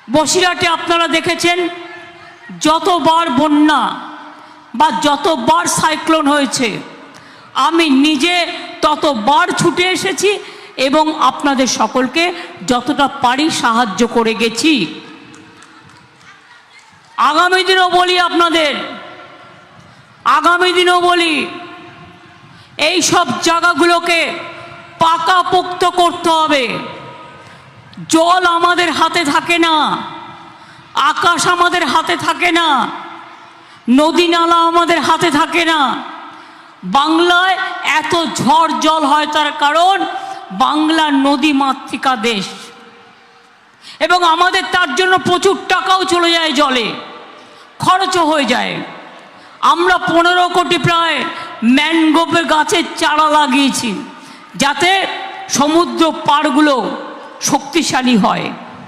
বসিরহাটে আপনারা দেখেছেন যতবার বন্যা বা যতবার সাইক্লোন হয়েছে, আমি নিজে ততবার ছুটে এসেছি এবং আপনাদের সকলকে যতটা পারি সাহায্য করে গেছি। আগামী দিনও বলি আপনাদের, আগামী দিনও বলি, এই সব জায়গাগুলোকে পাকাপোক্ত করতে হবে। জল আমাদের হাতে থাকে না, আকাশ আমাদের হাতে থাকে না, নদী নালা আমাদের হাতে থাকে না। বাংলায় এত ঝড় জল হয় তার কারণ বাংলা নদী মাতৃকা দেশ, এবং আমাদের তার জন্য প্রচুর টাকাও চলে যায়, জলে খরচও হয়ে যায়। আমরা 15 কোটি প্রায় ম্যানগ্রোভের গাছের চারা লাগিয়েছি যাতে সমুদ্র পাড়গুলো শক্তিশালী হয়।